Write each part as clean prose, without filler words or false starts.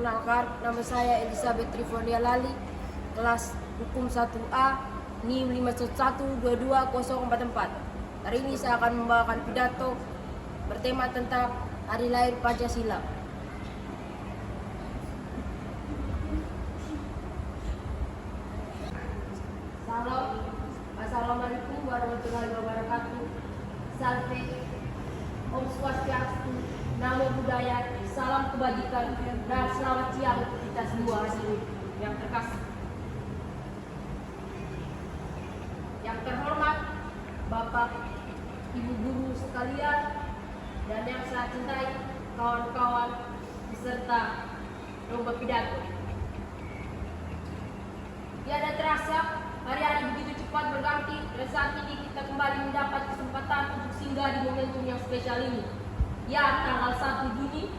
Perkenalkan, nama saya Elizabeth Trifonia Lali, kelas Hukum 1A, NIM 511220044. Hari ini saya akan membawakan pidato bertema tentang Hari Lahir Pancasila. Assalamualaikum warahmatullahi wabarakatuh. Salve, Om Swastiastu, Namo Buddhaya, salam kebajikan, dan selamat siang untuk kita semua yang terkasih. Yang terhormat Bapak, Ibu guru sekalian, dan yang saya cintai kawan-kawan beserta lomba pidato. Tiada terasa, hari-hari begitu cepat berganti, dan saat ini kita kembali mendapat kesempatan untuk singgah di momentum yang spesial ini. Ya, tanggal 1 Juni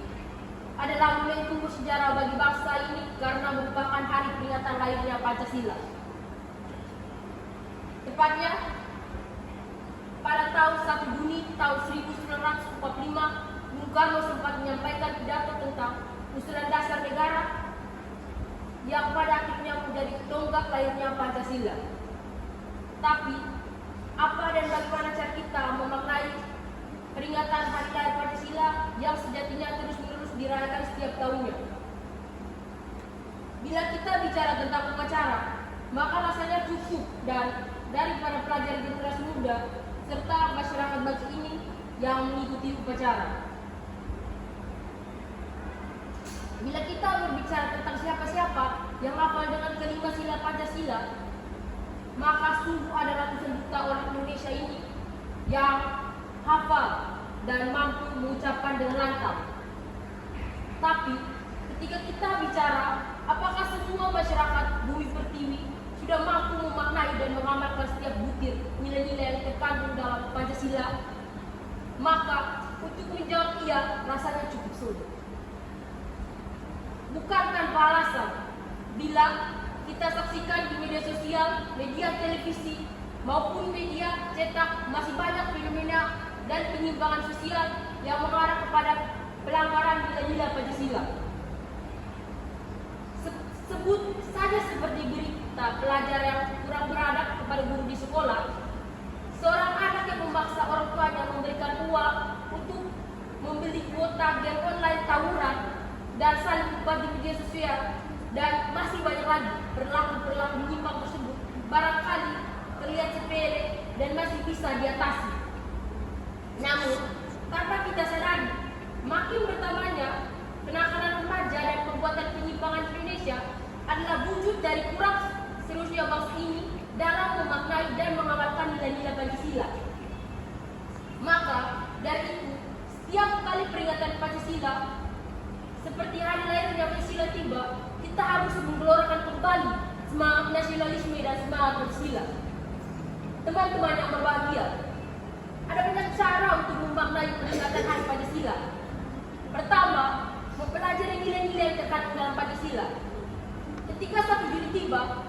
adalah momentum bersejarah bagi bangsa ini karena merupakan hari peringatan lahirnya Pancasila. Tepatnya, pada tahun 1 Juni tahun 1945, Bung Karno sempat menyampaikan pidato tentang usulan dasar negara yang pada akhirnya menjadi tonggak lahirnya Pancasila. Tapi, apa dan bagaimana cara kita memaknai peringatan Hari Lahir Pancasila yang sejatinya terus-menerus dirayakan setiap tahunnya? Bila kita bicara tentang upacara, maka rasanya cukup dan dari para pelajar generasi muda serta masyarakat bangsa ini yang mengikuti upacara. Bila kita berbicara tentang siapa-siapa yang hafal dengan kelima sila Pancasila, maka sungguh ada ratusan juta orang Indonesia ini yang hafal dan mampu mengucapkan dengan lantang. Tapi ketika kita bicara apakah semua masyarakat bumi pertiwi sudah mampu memaknai dan mengamalkan setiap butir nilai-nilai yang terkandung dalam Pancasila, maka untuk menjawab iya rasanya cukup sulit. Bukan tanpa alasan, bila kita saksikan di media sosial, media televisi, maupun media cetak masih banyak fenomena dan penyimpangan sosial yang mengarah kepada pelanggaran nilai-nilai Pancasila. Sebut saja seperti berita pelajar yang kurang beradab kepada guru di sekolah, seorang anak yang memaksa orang tuanya memberikan uang untuk membeli kuota game online tawuran dan saling berbagi media sosial, dan masih banyak lagi perilaku menyimpang tersebut barangkali terlihat sepele dan masih bisa diatasi. Namun, tanpa kita sadari, makin bertambahnya kenakalan remaja dan perbuatan penyimpangan di Indonesia adalah wujud dari kurang seriusnya bangsa ini dalam memaknai dan mengamalkan nilai-nilai Pancasila. Maka, dari itu, setiap kali peringatan Pancasila seperti hari lahirnya Pancasila tiba, kita harus menggelorkan kembali semangat nasionalisme dan semangat Pancasila. Teman-teman yang berbahagia, ada banyak cara untuk memaknai peringatan Hari Pancasila. Pertama, mempelajari nilai-nilai yang terkandung dalam Pancasila. Ketika 1 Juni tiba,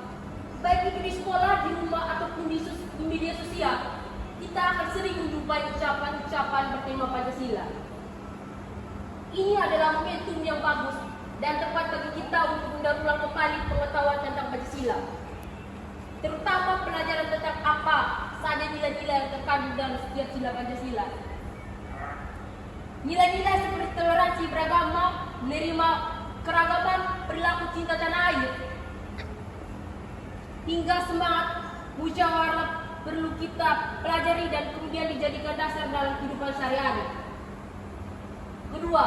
baik itu di sekolah, di rumah, ataupun di media sosial, kita akan sering menjumpai ucapan-ucapan bertema Pancasila. Ini adalah momentum yang bagus dan tepat bagi kita untuk mendarulang kembali pengetahuan tentang Pancasila, terutama pelajaran tentang apa saja nilai-nilai yang terkandung dalam setiap sila Pancasila. Nilai-nilai seperti toleransi beragama, menerima keragaman, perilaku cinta tanah air, hingga semangat musyawarah perlu kita pelajari dan kemudian dijadikan dasar dalam kehidupan sehari-hari. Kedua,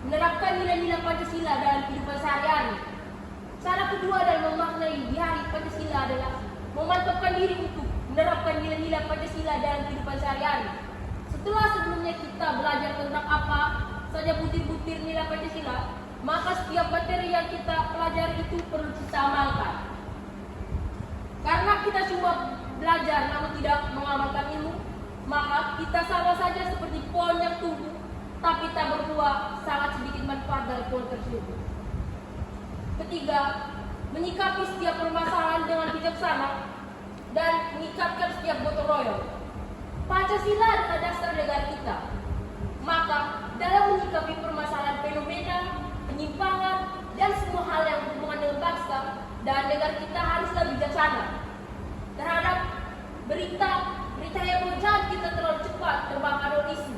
menerapkan nilai-nilai Pancasila dalam kehidupan sehari-hari. Cara kedua dalam memaknai di Hari Pancasila adalah memantapkan diri untuk menerapkan nilai-nilai Pancasila dalam kehidupan sehari-hari. Setelah sebelumnya kita belajar tentang apa saja butir-butir nilai Pancasila, maka setiap materi yang kita pelajari itu perlu kita amalkan. Karena kita cuma belajar namun tidak mengamalkan ilmu, maka kita sama saja seperti pohon yang tumbuh tapi tak berbuah, sangat sedikit manfaat dari pohon tersebut. Ketiga, menyikapi setiap permasalahan dengan bijaksana dan mengikatkan setiap gotong royong. Pancasila adalah dasar negara kita. Maka dalam menyikapi permasalahan fenomena, penyimpangan, dan bangsa dan negara kita haruslah bijaksana terhadap berita yang jangan kita terlalu cepat terbangkan oleh isu.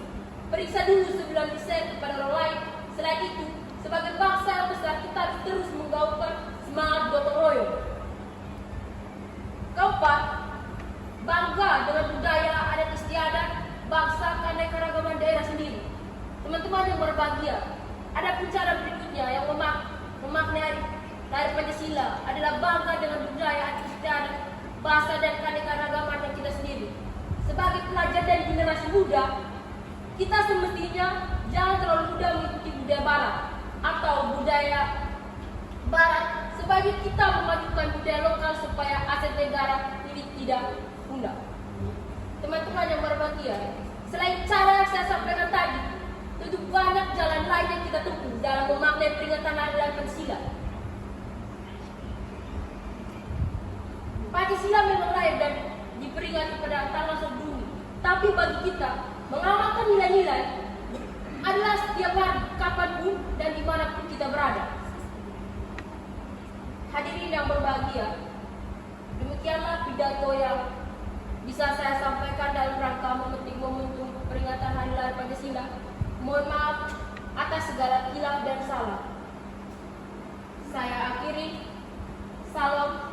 Periksa dulu sebelum di-share kepada orang lain. Selain itu, sebagai bangsa yang besar kita harus terus menggaungkan semangat gotong royong. Keempat, bangga dengan budaya adat istiadat bangsa keanekaragaman daerah sendiri. Teman-teman yang berbahagia, ada cara berikutnya yang memaknai dari Pancasila adalah bangga dengan budaya adat istiadat bahasa dan keanekaragaman yang kita sendiri. Sebagai pelajar dan generasi muda, kita semestinya jangan terlalu mudah mengikuti budaya barat atau budaya barat sebagai kita memajukan budaya lokal supaya aset negara ini tidak punah. Teman-teman yang berbahagia, selain cara yang saya sampaikan tadi, tentu banyak jalan lain yang kita tempuh dalam memaknai peringatan Hari Lahir Pancasila. Pancasila memang lahir dan diperingati pada tanggal 1 Juni. Tapi bagi kita, mengamalkan nilai-nilai adalah setiap hari, kapanpun dan dimanapun kita berada. Hadirin yang berbahagia, demikianlah pidato yang bisa saya sampaikan dalam rangka memetik momentum peringatan Hari Lahir Pancasila. Mohon maaf atas segala khilaf dan salah. Saya akhiri. Salam